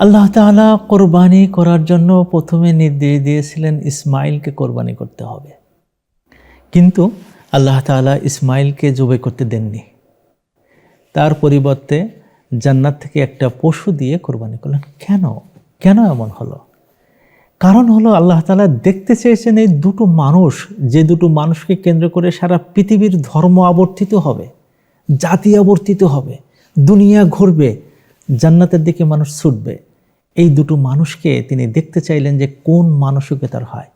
আল্লাহ তাআলা কোরবানি করার জন্য প্রথমে নির্দেশ দিয়েছিলেন ইসমাইলকে কোরবানি করতে হবে, কিন্তু আল্লাহ তাআলা ইসমাইলকে জবাই করতে দেননি। তার পরিবর্তে জান্নাত থেকে একটা পশু দিয়ে কোরবানি করলেন। কেন এমন হলো? কারণ হলো আল্লাহ তাআলা দেখতে চেয়েছেন এই দুটো মানুষ, যে দুটো মানুষকে কেন্দ্র করে সারা পৃথিবীর ধর্ম আবর্তিত হবে, জাতি আবর্তিত হবে, দুনিয়া ঘুরবে, জান্নাতের দিকে মানুষ ছুটবে। এই দুটো মানুষকে তিনি দেখতে চাইলেন যে কোন মানসিকতার হয়।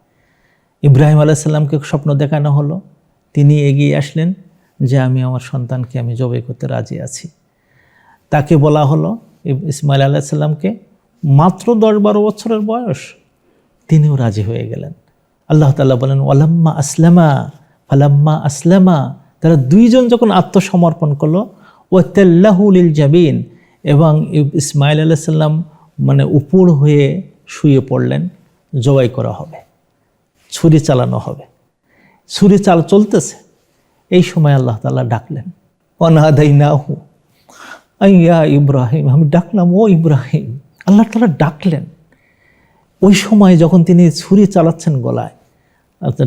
ইব্রাহিম আলাইহিস সালামকে স্বপ্ন দেখানো হলো, তিনি এগিয়ে আসলেন যে আমি আমার সন্তানকে আমি জবাই করতে রাজি আছি। তাকে বলা হলো, ইসমাইল আলাইহিস সালামকে, মাত্র 10-12 বছরের বয়স, তিনিও রাজি হয়ে গেলেন। আল্লাহ তাআলা বলেন ওয়ালাম্মা আসলামা, তারা দুইজন যখন আত্মসমর্পণ করলো, ওয়াতাল্লাহু লিল জাবিন, এবং ইসমাইল আলাইহিস সালাম উপর হয়ে শুয়ে পড়লেন, জবাই করা হবে, ছুরি চালানো হবে। ছুরি চলতেছে, এই সময় আল্লাহ তাআলা ডাকলেন, ওয়ানাদাইনাহু আইয়া ইব্রাহিম, আমি ডাকলাম ও ইব্রাহিম। আল্লাহ তাআলা ডাকলেন ওই সময় যখন তিনি ছুরি চালাচ্ছেন গলায়,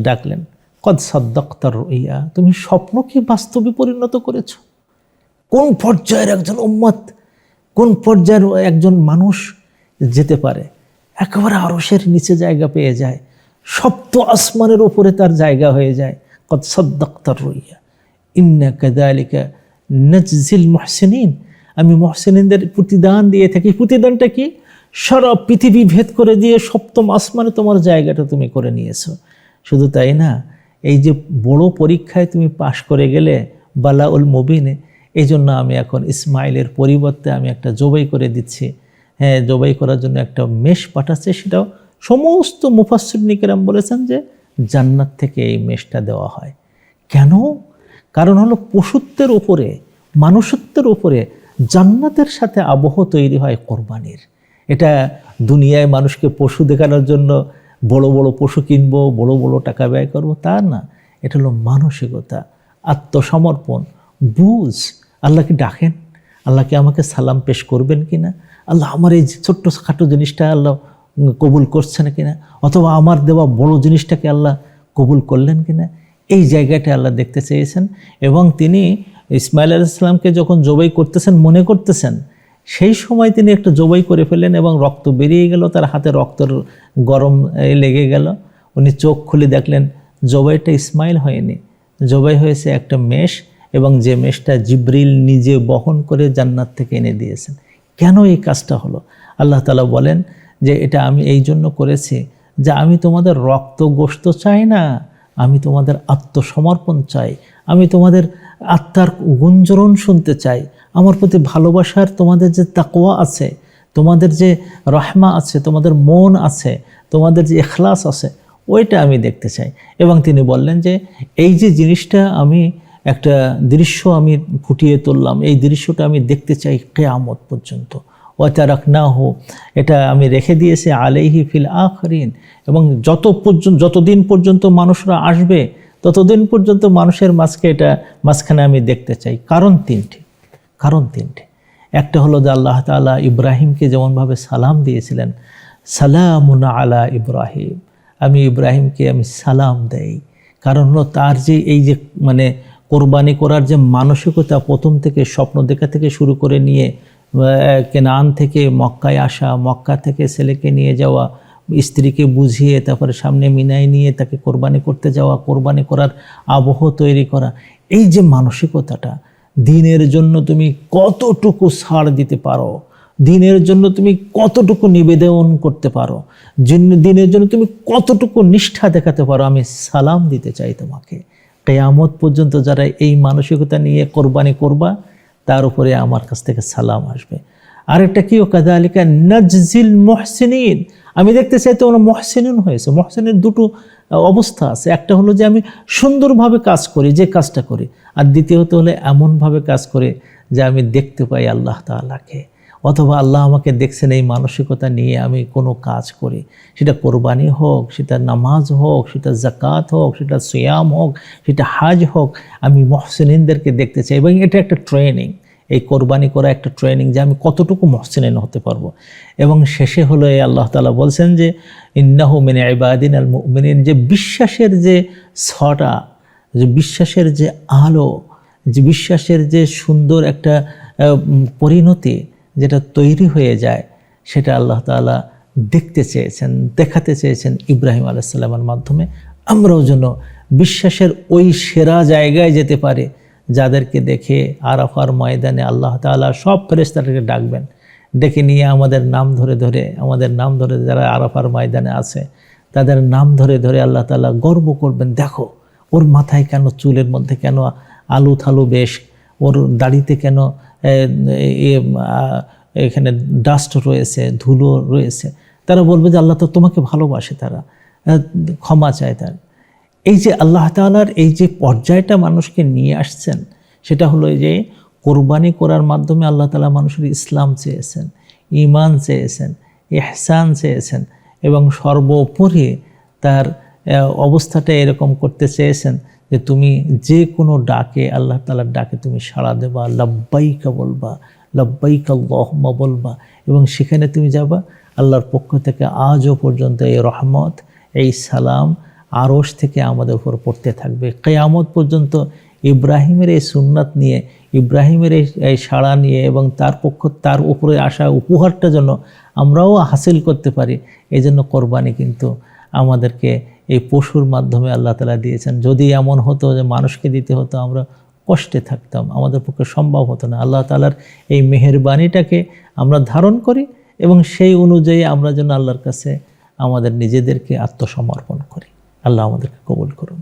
ডাকলেন কদ সাদ্দাকতার রুইয়া, তুমি স্বপ্নকে বাস্তবে পরিণত করেছ। কোন পর্যায়ের একজন উম্মত, কোন পর্যায়ের একজন মানুষ যেতে পারে, একেবারে আরশের নিচে জায়গা পেয়ে যায়, সপ্ত আসমানের ওপরে তার জায়গা হয়ে যায়। কদ সাদ্দাকতার রুইয়া ইন্না কাযালিকা নাজজিল মুহসিনিন, আমি মুহসিনদের প্রতিদান দিয়ে থাকি। প্রতিদানটা কি? সারা পৃথিবী ভেদ করে দিয়ে সপ্তম আসমানে তোমার জায়গাটা তুমি করে নিয়েছো। শুধু তাই না, এই যে বড় পরীক্ষায় তুমি পাশ করে গেলে, বালাউল মুবিনে, এই জন্য আমি এখন ইসমাইলের পরিবর্তে আমি একটা জবাই করে দিচ্ছি। হ্যাঁ, জবাই করার জন্য একটা মেষ পাঠাচ্ছে, সেটাও সমস্ত মুফাসসিরিন কিরাম বলেছেন যে জান্নাত থেকে এই মেষটা দেওয়া হয়। কেন? কারণ হলো পশুত্বের উপরে, মানুষত্বের উপরে জান্নাতের সাথে আবহ তৈরি হয় কোরবানির। এটা দুনিয়ায় মানুষকে পশু দেখানোর জন্য বড় বড় পশু কিনবো, বড় বড় টাকা ব্যয় করবো, তা না। এটা হলো মানসিকতা, আত্মসমর্পণ, বুঝ। আল্লাহকে ডাকেন, আল্লাহকে আমাকে সালাম পেশ করবেন কিনা, আল্লাহ আমার এই ছোট্ট খাটো জিনিসটা আল্লাহ কবুল করছেন কিনা, অথবা আমার দেওয়া বড় জিনিসটাকে আল্লাহ কবুল করলেন কিনা, এই জায়গাটা আল্লাহ দেখতে চেয়েছেন। এবং তিনি ইসমাইল আলাইহিস সালামকে যখন জবাই করতেছেন, মনে করতেছেন, সেই সময় তিনি একটা জবাই করে ফেললেন এবং রক্ত বেরিয়ে গেল, তার হাতে রক্তের গরম লেগে গেল। উনি চোখ খুলে দেখলেন জবাইটা ইসমাইল হয়নি, জবাই হয়েছে একটা মেষ, এবং যে মেষটা জিবরিল নিজে বহন করে জান্নাত থেকে এনে দিয়েছেন। কেন এই কাজটা হলো? আল্লাহ তাআলা বলেন যে এটা আমি এই জন্য করেছি যে আমি তোমাদের রক্ত গোশত চাই না, আমি তোমাদের আত্মসমর্পণ চাই, আমি তোমাদের আত্মার গুঞ্জরণ শুনতে চাই, আমার প্রতি ভালোবাসার তোমাদের যে তাকওয়া আছে, তোমাদের যে রহমা আছে, তোমাদের মন আছে, তোমাদের যে ইখলাস আছে, ওইটা আমি দেখতে চাই। এবং তিনি বললেন যে এই যে জিনিসটা আমি একটা দৃশ্য আমি ফুটিয়ে তুললাম, এই দৃশ্যটা আমি দেখতে চাই কিয়ামত পর্যন্ত। ওয়াতারাকনাহু, এটা আমি রেখে দিয়েছি আলাইহি ফিল আখিরিন, এবং যতদিন পর্যন্ত মানুষরা আসবে ততদিন পর্যন্ত মানুষের মাঝখানে আমি দেখতে চাই। কারণ তিনটি। একটা হলো যে আল্লাহ তাআলা ইব্রাহিমকে যেমনভাবে সালাম দিয়েছিলেন, সালামুন আলা ইব্রাহিম, আমি ইব্রাহিমকে আমি সালাম দেই। কারণ হলো তার যে এই যে কোরবানি করার যে মানসিকতা, প্রথম থেকে স্বপ্ন দেখা থেকে শুরু করে নিয়ে কেনান থেকে মক্কায় আসা, মক্কা থেকে ছেলেকে নিয়ে যাওয়া, স্ত্রীকে বুঝিয়ে তারপরে সামনে মিনায় নিয়ে তাকে কোরবানি করতে যাওয়া, কোরবানি করার আবহ তৈরি করা, এই যে মানসিকতাটা, দিনের জন্য তুমি কতটুকু ছাড় দিতে পারো, দিনের জন্য তুমি কতটুকু নিবেদন করতে পারো, দিনের জন্য তুমি কতটুকু নিষ্ঠা দেখাতে পারো, আমি সালাম দিতে চাই তোমাকে। কিয়ামত পর্যন্ত যারা এই মানসিকতা নিয়ে কোরবানি করবা, তার উপরে আমার কাছ থেকে সালাম আসবে। আরেকটা কি, কাযালিকা নাজজিল মুহসিনিন, আমি দেখতে চাই তোমরা মুহসিনুন হয়েছে। মুহসিনের দুটো অবস্থা আছে, একটা হলো যে আমি সুন্দরভাবে কাজ করি, যে কাজটা করি, আর দ্বিতীয়ত হলে এমনভাবে কাজ করে যে আমি দেখতে পাই আল্লাহ তাআলাকে, অথবা আল্লাহ আমাকে দেখছেন, এই মানসিকতা নিয়ে আমি কোনো কাজ করি, সেটা কোরবানি হোক, সেটা নামাজ হোক, সেটা যাকাত হোক, সেটা সিয়াম হোক, সেটা হাজ হোক, আমি মুহসিনিনদেরকে দেখতে চাই। এবং এটা একটা ট্রেনিং, এই কোরবানি করা একটা ট্রেনিং যে আমি কতটুকু মহসিন হতে পারবো। এবং শেষে হলো এই আল্লাহ তাআলা বলছেন যে ইন্নাহু মিন ইবাদিনাল মুমিনিন, যে বিশ্বাসের যে ছটা, যে বিশ্বাসের যে আলো, যে বিশ্বাসের যে সুন্দর একটা পরিণতি যেটা তৈরি হয়ে যায়, সেটা আল্লাহ তাআলা দেখতে চেয়েছেন, দেখাতে চেয়েছেন ইব্রাহিম আলাইহিস সালামের মাধ্যমে। আমরাও যেন বিশ্বাসের ওই সেরা জায়গায় যেতে পারে, যাদেরকে দেখে আরাফার ময়দানে আল্লাহ তাআলা সব ফেরেশতাদেরকে ডাকবেন, ডেকে নিয়ে আমাদের নাম ধরে ধরে, আমাদের নাম ধরে যারা আরাফার ময়দানে আছে তাদের নাম ধরে ধরে আল্লাহ তাআলা গর্ব করবেন, দেখো ওর মাথায় কেন, চুলের মধ্যে কেন আলু থালু বেশ, ওর দাড়িতে কেন এখানে ডাস্ট রয়েছে, ধুলো রয়েছে। তারা বলবে যে আল্লাহ তো তোমাকে ভালোবাসে, তারা ক্ষমা চায়। তার এই যে আল্লাহ তাআলার এই যে পর্যায়টা মানুষকে নিয়ে আসছেন, সেটা হলো যে কোরবানি করার মাধ্যমে আল্লাহ তাআলা মানুষের ইসলাম চেয়েছেন, ঈমান চেয়েছেন, ইহসান চেয়েছেন, এবং সর্বোপরি তার অবস্থাটা এরকম করতে চেয়েছেন যে তুমি যে কোনো ডাকে, আল্লাহ তাআলার ডাকে তুমি সাড়া দেবা, লাব্বাইকা বলবা, লাব্বাইকা আল্লাহুম্মা বলবা, এবং সেখানে তুমি যাবা। আল্লাহর পক্ষ থেকে আজও পর্যন্ত এই রহমত, এই সালাম আরশ থেকে আমাদের উপর পড়তে থাকবে কিয়ামত পর্যন্ত। ইব্রাহিমের এই সুন্নাত নিয়ে, ইব্রাহিমের এই সাড়া নিয়ে এবং তার উপরে আসা উপহারটা যেন আমরাও হাসিল করতে পারি, এই জন্য কোরবানি কিন্তু আমাদেরকে এই পশুর মাধ্যমে আল্লাহ তাআলা দিয়েছেন। যদি এমন হতো যে মানুষকে দিতে হতো, আমরা কষ্টে থাকতাম, আমাদের পক্ষে সম্ভব হতো না। আল্লাহ তাআলার এই মেহেরবানিটাকে আমরা ধারণ করি এবং সেই অনুযায়ী আমরা যেন আল্লাহর কাছে আমাদের নিজেদেরকে আত্মসমর্পণ করি। আল্লাহ আমাদেরকে কবুল করুন।